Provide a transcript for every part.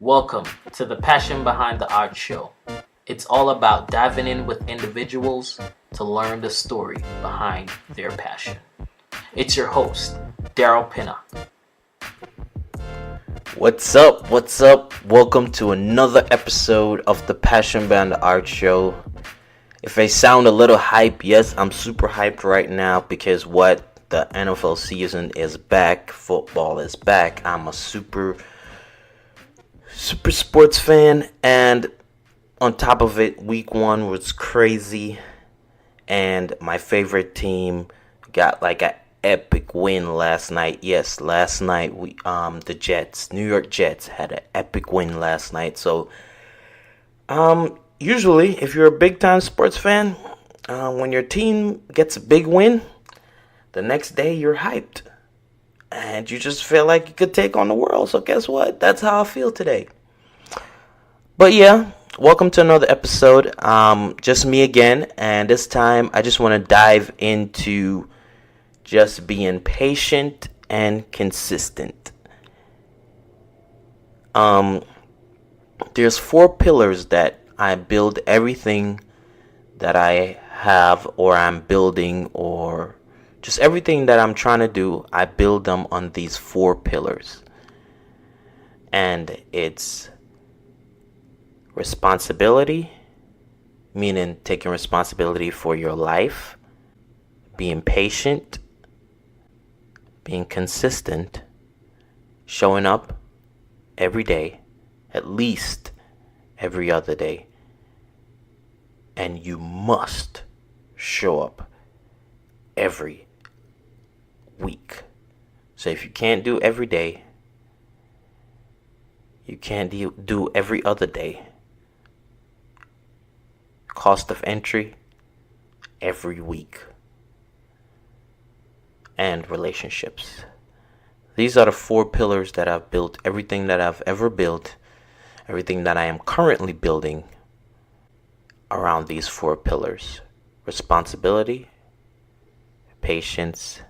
Welcome to the Passion Behind the Art Show. It's all about diving in with individuals to learn the story behind their passion. It's your host, Darold Pinnock. What's up? Welcome to another episode of the Passion Behind the Art Show. If I sound a little hype, yes, I'm super hyped right now because the NFL season is back. Football is back. I'm a super sports fan, and on top of it, week 1 was crazy, and my favorite team got like an epic win last night. Yes, last night the New York Jets had an epic win last night. So usually if you're a big time sports fan, when your team gets a big win, the next day you're hyped and you just feel like you could take on the world. So guess what? That's how I feel today. But yeah, welcome to another episode. Just me again, and this time I just want to dive into just being patient and consistent. There's 4 pillars that I build everything that I have, or I'm building, or just everything that I'm trying to do. I build them on these 4 pillars. And it's responsibility, meaning taking responsibility for your life, being patient, being consistent, showing up every day, at least every other day, and you must show up every week. So if you can't do every day, you can't do every other day. Cost of entry, every week. And relationships. These are the 4 pillars that I've built. Everything that I've ever built, everything that I am currently building around these 4 pillars: responsibility, patience,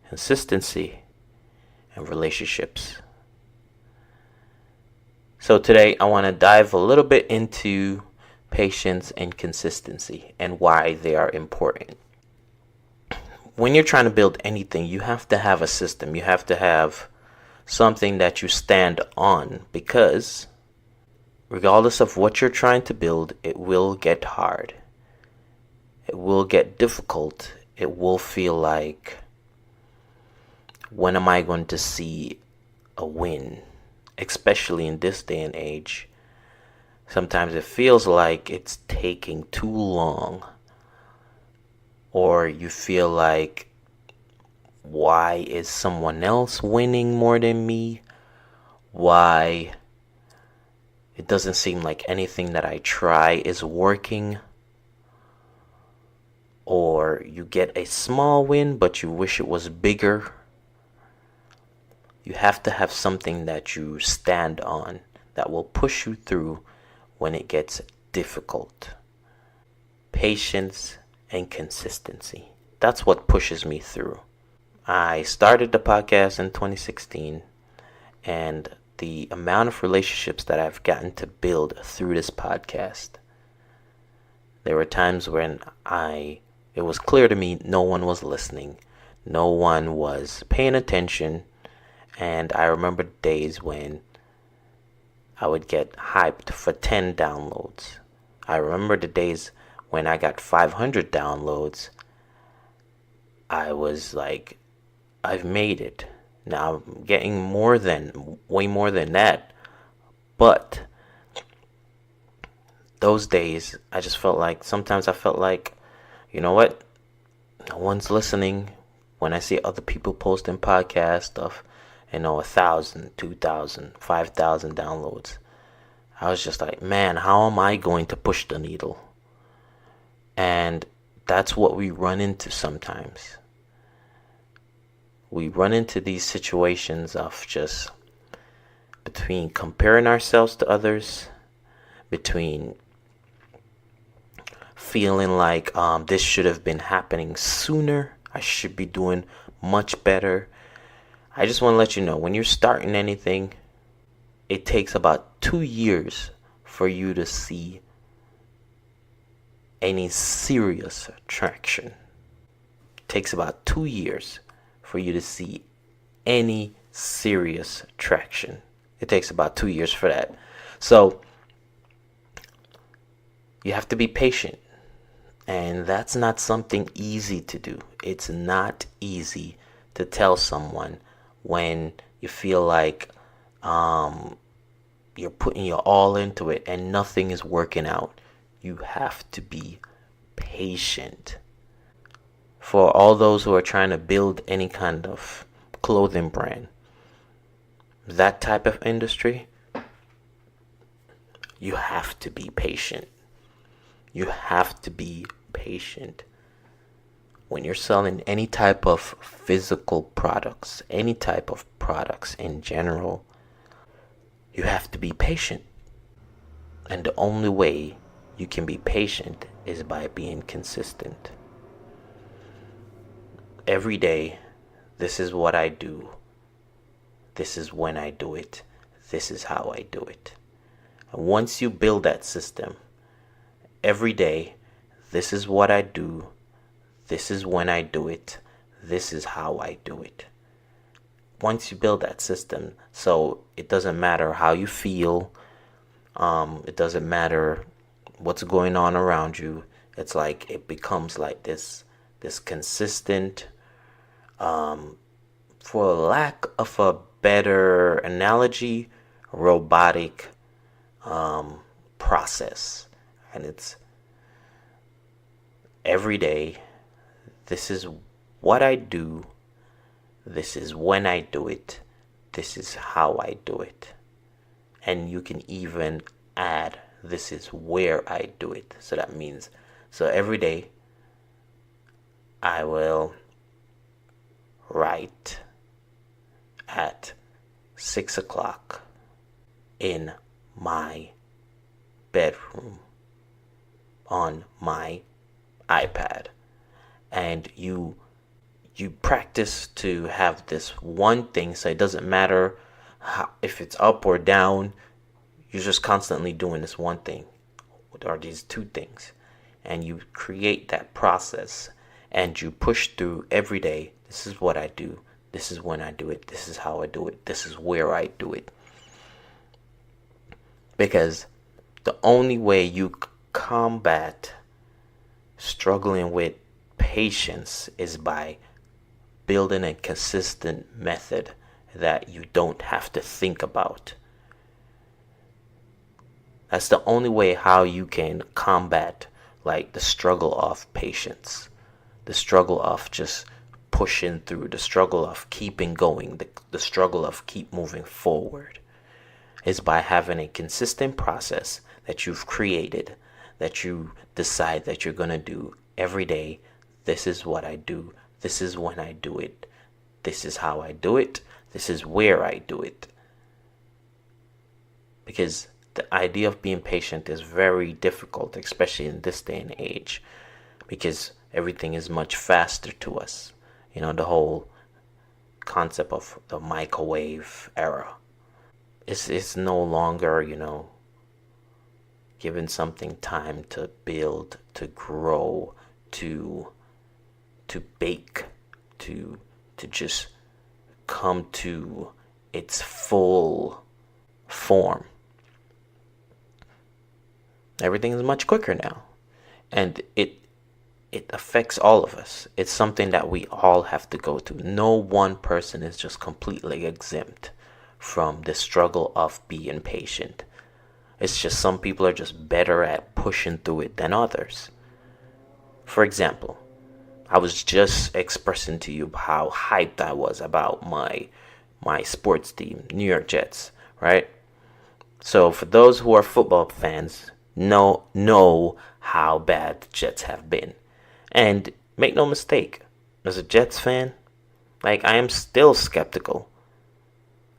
consistency, and relationships. So today I want to dive a little bit into patience and consistency and why they are important. When you're trying to build anything, you have to have a system. You have to have something that you stand on, because regardless of what you're trying to build, it will get hard. It will get difficult. It will feel like, when am I going to see a win? Especially in this day and age. Sometimes it feels like it's taking too long. Or you feel like, why is someone else winning more than me? Why it doesn't seem like anything that I try is working? Or you get a small win, but you wish it was bigger. You have to have something that you stand on that will push you through when it gets difficult. Patience and consistency. That's what pushes me through. I started the podcast in 2016, and the amount of relationships that I've gotten to build through this podcast. There were times when it was clear to me no one was listening. No one was paying attention. And I remember days when I would get hyped for 10 downloads. I remember the days when I got 500 downloads. I was like, I've made it. Now I'm getting way more than that. But those days, sometimes I felt like, you know what? No one's listening. When I see other people posting podcast stuff, 1,000, 2,000, 5,000 downloads, I was just like, man, how am I going to push the needle? And that's what we run into sometimes. We run into these situations of just between comparing ourselves to others, between feeling like this should have been happening sooner. I should be doing much better. I just want to let you know, when you're starting anything, it takes about 2 years for you to see any serious traction. It takes about 2 years for you to see any serious traction. It takes about 2 years for that. So you have to be patient. And that's not something easy to do. It's not easy to tell someone when you feel like you're putting your all into it and nothing is working out. You have to be patient. For all those who are trying to build any kind of clothing brand, that type of industry, you have to be patient. You have to be patient. When you're selling any type of physical products, any type of products in general, you have to be patient. And the only way you can be patient is by being consistent. Every day, this is what I do. This is when I do it. This is how I do it. And once you build that system, every day, this is what I do. This is when I do it. This is how I do it. Once you build that system, so it doesn't matter how you feel. It doesn't matter what's going on around you. It's like it becomes like this consistent, for lack of a better analogy, robotic process. And it's every day, this is what I do, this is when I do it, this is how I do it. And you can even add, this is where I do it. So that means, so every day, I will write at 6 o'clock in my bedroom on my iPad, and you practice to have this one thing, so it doesn't matter if it's up or down. You're just constantly doing this one thing or these two things, and you create that process and you push through every day. This is what I do, this is when I do it, this is how I do it, this is where I do it. Because the only way you combat struggling with patience is by building a consistent method that you don't have to think about. That's the only way how you can combat like the struggle of patience, the struggle of just pushing through, the struggle of keeping going, the struggle of keep moving forward, is by having a consistent process that you've created, that you decide that you're going to do every day. This is what I do. This is when I do it. This is how I do it. This is where I do it. Because the idea of being patient is very difficult, especially in this day and age, because everything is much faster to us. You know, the whole concept of the microwave era. It's no longer, giving something time to build, to grow, to bake, to just come to its full form. Everything is much quicker now, and it affects all of us. It's something that we all have to go through. No one person is just completely exempt from the struggle of being patient. It's just some people are just better at pushing through it than others. For example, I was just expressing to you how hyped I was about my sports team, New York Jets, right? So for those who are football fans, know how bad the Jets have been. And make no mistake, as a Jets fan, I am still skeptical.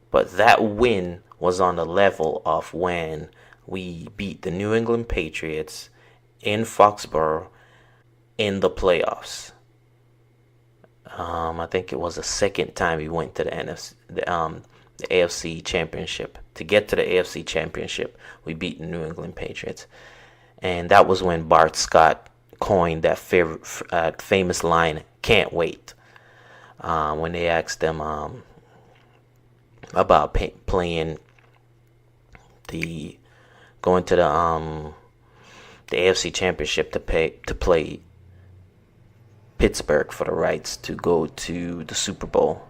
But that win was on the level of when we beat the New England Patriots in Foxborough in the playoffs. I think it was the second time we went to the AFC Championship to get to the AFC Championship. We beat the New England Patriots. And that was when Bart Scott coined that famous line, "Can't wait." When they asked them about playing going to the AFC Championship to play Pittsburgh for the rights to go to the Super Bowl.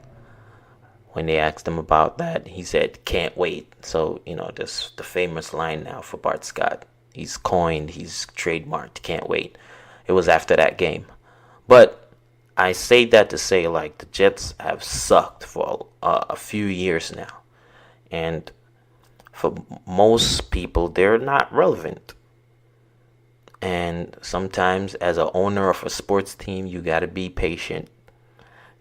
When they asked him about that, he said, "Can't wait." So, this the famous line now for Bart Scott. He's trademarked, "Can't wait." It was after that game. But I say that to say, the Jets have sucked for a few years now. And for most people, they're not relevant. And sometimes as an owner of a sports team, you got to be patient.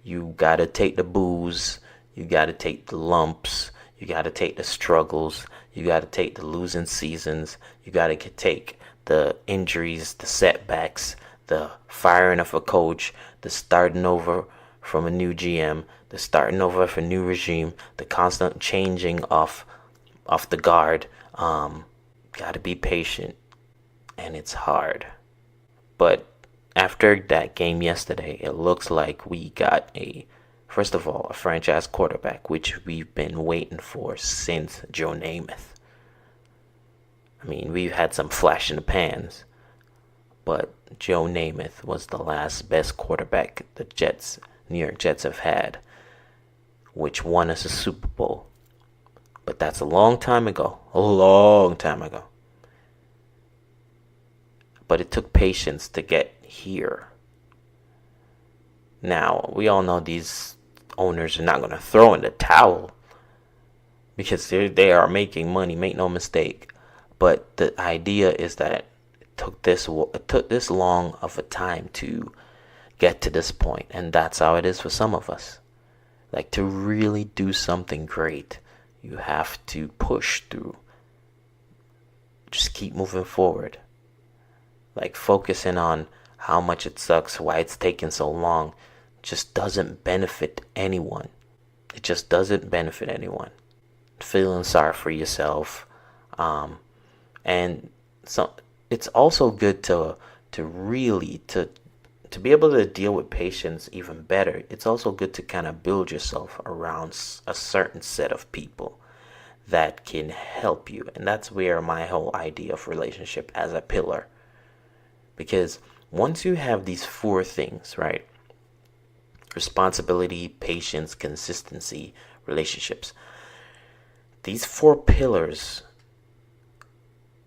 You got to take the boos. You got to take the lumps. You got to take the struggles. You got to take the losing seasons. You got to take the injuries, the setbacks, the firing of a coach, the starting over from a new GM, the starting over of a new regime, the constant changing of the guard. Got to be patient, and it's hard. But after that game yesterday, it looks like we got first of all, a franchise quarterback, which we've been waiting for since Joe Namath. I mean, we've had some flash in the pans, but Joe Namath was the last best quarterback the New York Jets have had, which won us a Super Bowl. But that's a long time ago. But it took patience to get here. Now, we all know these owners are not going to throw in the towel because they are making money, make no mistake. But the idea is that it took this long of a time to get to this point, and that's how it is for some of us. To really do something great, you have to push through. Just keep moving forward. Focusing on how much it sucks, why it's taking so long, just doesn't benefit anyone. It just doesn't benefit anyone. Feeling sorry for yourself. And so it's also good to really be able to deal with patience even better. It's also good to kind of build yourself around a certain set of people that can help you. And that's where my whole idea of relationship as a pillar. Because once you have these 4 things, right? Responsibility, patience, consistency, relationships. These 4 pillars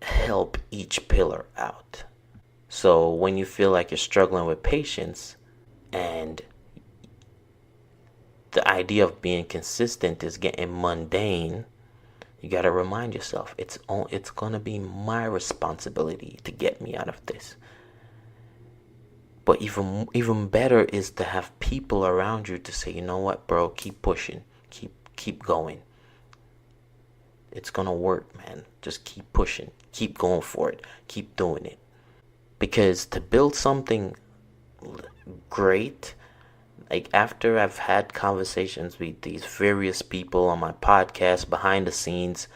help each pillar out. So when you feel like you're struggling with patience and the idea of being consistent is getting mundane, you got to remind yourself, it's going to be my responsibility to get me out of this. But even better is to have people around you to say, "You know what, bro, keep pushing, keep going. It's going to work, man. Just keep pushing, keep going for it, keep doing it." Because to build something great, after I've had conversations with these various people on my podcast behind the scenes,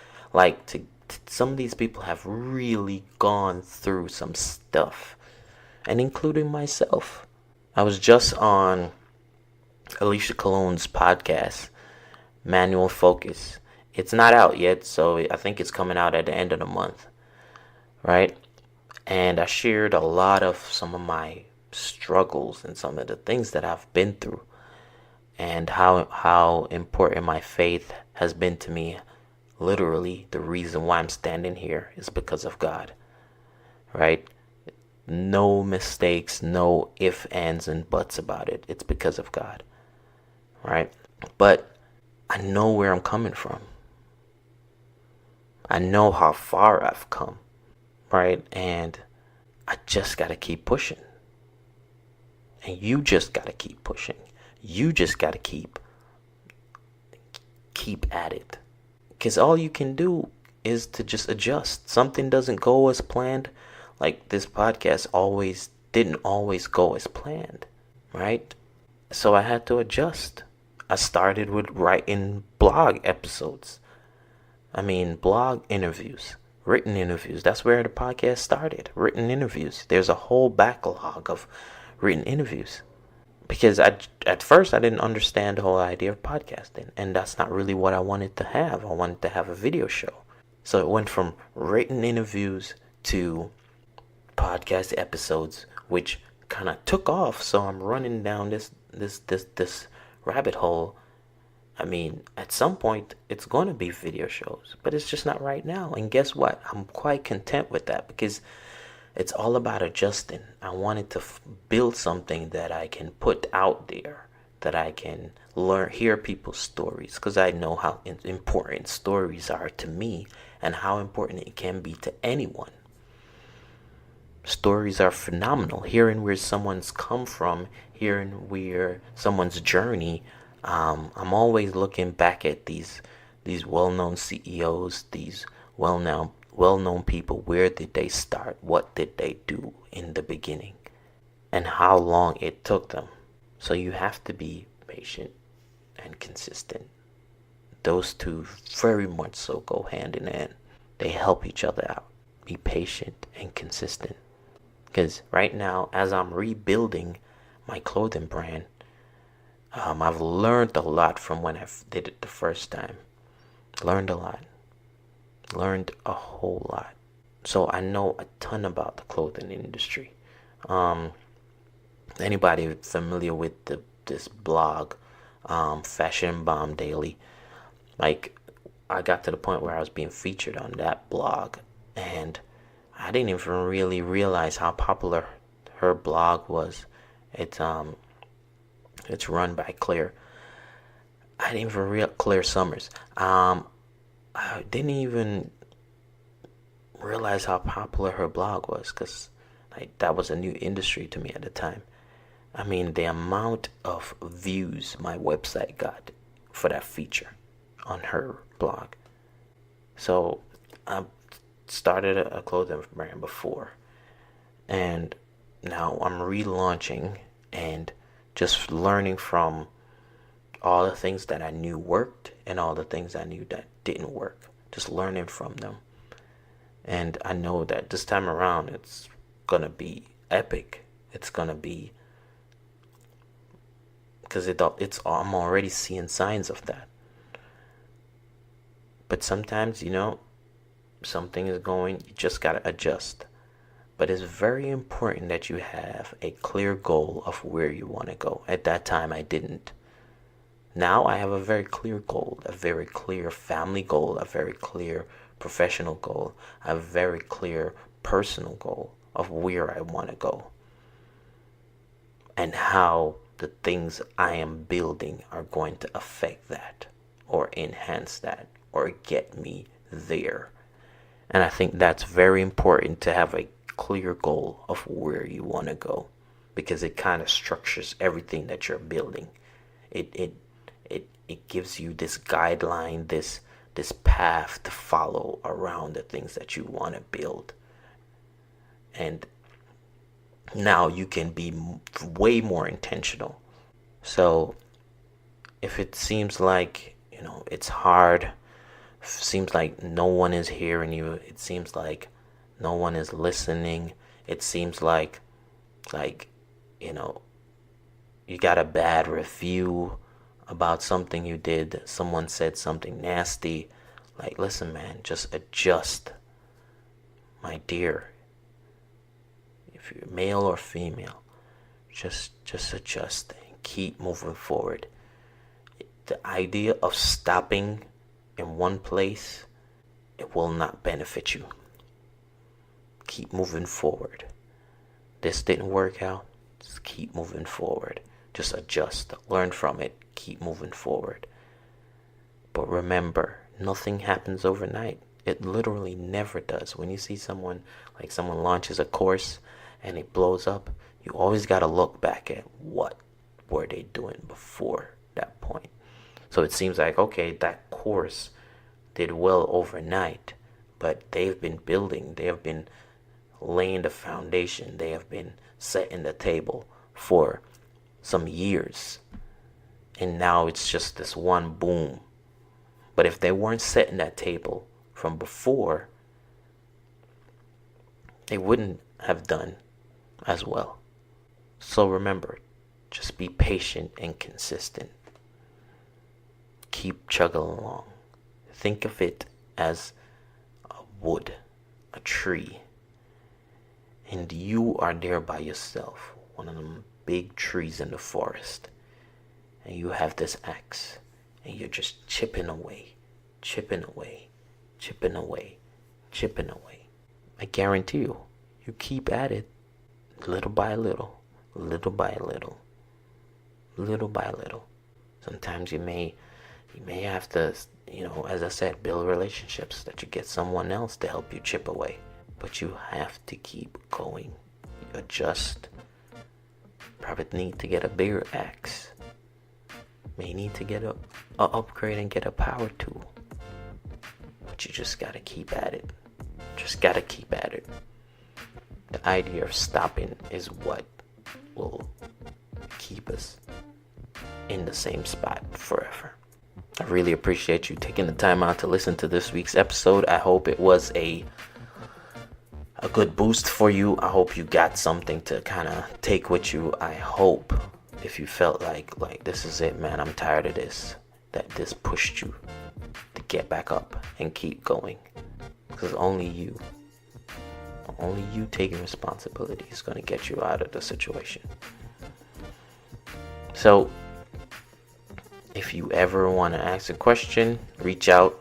some of these people have really gone through some stuff, and including myself. I was just on Alicia Cologne's podcast, Manual Focus. It's not out yet, so I think it's coming out at the end of the month, right? And I shared a lot of some of my struggles and some of the things that I've been through, and how important my faith has been to me. Literally, the reason why I'm standing here is because of God, right? No mistakes, no ifs, ands, and buts about it. It's because of God, right? But I know where I'm coming from. I know how far I've come, right? And I just got to keep pushing. And you just got to keep pushing. You just got to keep at it. Because all you can do is to just adjust. Something doesn't go as planned. Like this podcast didn't always go as planned, right? So I had to adjust. I started with writing blog episodes. I mean, blog interviews, written interviews. That's where the podcast started. Written interviews. There's a whole backlog of written interviews. Because at first I didn't understand the whole idea of podcasting, and that's not really what I wanted to have. I wanted to have a video show. So it went from written interviews to podcast episodes, which kind of took off. So I'm running down this rabbit hole. I mean, at some point it's going to be video shows, but it's just not right now. And guess what? I'm quite content with that, because it's all about adjusting. I wanted to build something that I can put out there, that I can hear people's stories, because I know how important stories are to me and how important it can be to anyone. Stories are phenomenal. Hearing where someone's come from, hearing where someone's journey. I'm always looking back at these well-known CEOs, these well-known people. Where did they start? What did they do in the beginning? And how long it took them. So you have to be patient and consistent. Those two very much so go hand in hand. They help each other out. Be patient and consistent. Because right now, as I'm rebuilding my clothing brand, I've learned a lot from when I did it the first time. Learned a lot. Learned a whole lot. So I know a ton about the clothing industry. Anybody familiar with this blog, Fashion Bomb Daily? Like, I got to the point where I was being featured on that blog, and I didn't even really realize how popular her blog was. It's run by Claire. I didn't even Claire Summers. I didn't even realize how popular her blog was, because that was a new industry to me at the time. I mean, the amount of views my website got for that feature on her blog. So I started a clothing brand before, and now I'm relaunching and just learning from all the things that I knew worked and all the things I knew that didn't work. Just learning from them. And I know that this time around it's gonna be epic. It's gonna be, because I'm already seeing signs of that. But sometimes, something is going, you just gotta adjust. But it's very important that you have a clear goal of where you want to go. At that time, I didn't. Now I have a very clear goal, a very clear family goal, a very clear professional goal, a very clear personal goal of where I want to go. And how the things I am building are going to affect that, or enhance that, or get me there. And I think that's very important, to have a clear goal of where you want to go, because it kind of structures everything that you're building. It gives you this guideline, this path to follow around the things that you want to build. And now you can be way more intentional. So if it seems like, it's hard, seems like no one is hearing you, it seems like no one is listening, it seems like you got a bad review about something you did, someone said something nasty, listen, man, just adjust. My dear, if you're male or female, just adjust and keep moving forward. The idea of stopping in one place, it will not benefit you. Keep moving forward. This didn't work out, just keep moving forward. Just adjust, learn from it, keep moving forward. But remember, nothing happens overnight. It literally never does. When you see someone launches a course and it blows up, you always got to look back at what were they doing before that point. So it seems like, okay, that course did well overnight, but they've been building, they have been laying the foundation, they have been setting the table for some years. And now it's just this one boom But if they weren't setting that table from before, they wouldn't have done as well. So remember, just be patient and consistent. Keep chugging along. Think of it as a wood, a tree. And you are there by yourself, one of them big trees in the forest. And you have this axe, and you're just chipping away, chipping away, chipping away, chipping away. I guarantee you, you keep at it, little by little, little by little, little by little. Sometimes you may have to, as I said, build relationships that you get someone else to help you chip away. But you have to keep going. You adjust. Probably need to get a bigger axe. May need to get a upgrade and get a power tool. But you just gotta keep at it. Just gotta keep at it. The idea of stopping is what will keep us in the same spot forever. I really appreciate you taking the time out to listen to this week's episode. I hope it was a good boost for you. I hope you got something to kind of take with you. I hope if you felt like this is it, man, I'm tired of this, that this pushed you to get back up and keep going. Because only you taking responsibility is going to get you out of the situation. So if you ever want to ask a question, reach out.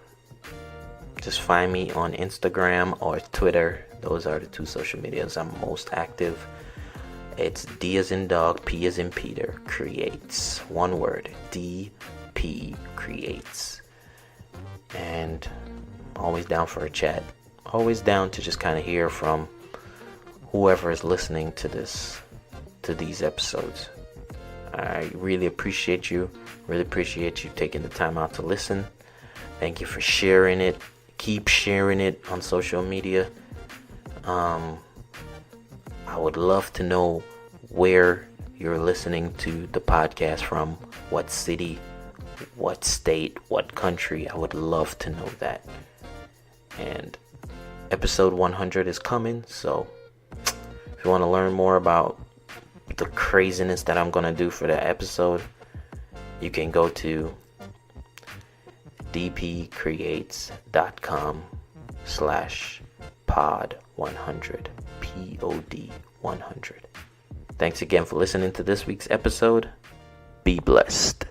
Just find me on Instagram or Twitter. Those are the two social medias I'm most active. It's D as in dog, P as in Peter, creates. One word, DP creates. And always down for a chat. Always down to just kind of hear from whoever is listening to these episodes. I really appreciate you. Really appreciate you taking the time out to listen. Thank you for sharing it. Keep sharing it on social media. I would love to know where you're listening to the podcast from, what city, what state, what country. I would love to know that. And episode 100 is coming, so if you want to learn more about the craziness that I'm going to do for that episode, you can go to dpcreates.com/pod100, POD 100. Thanks again for listening to this week's episode. Be blessed.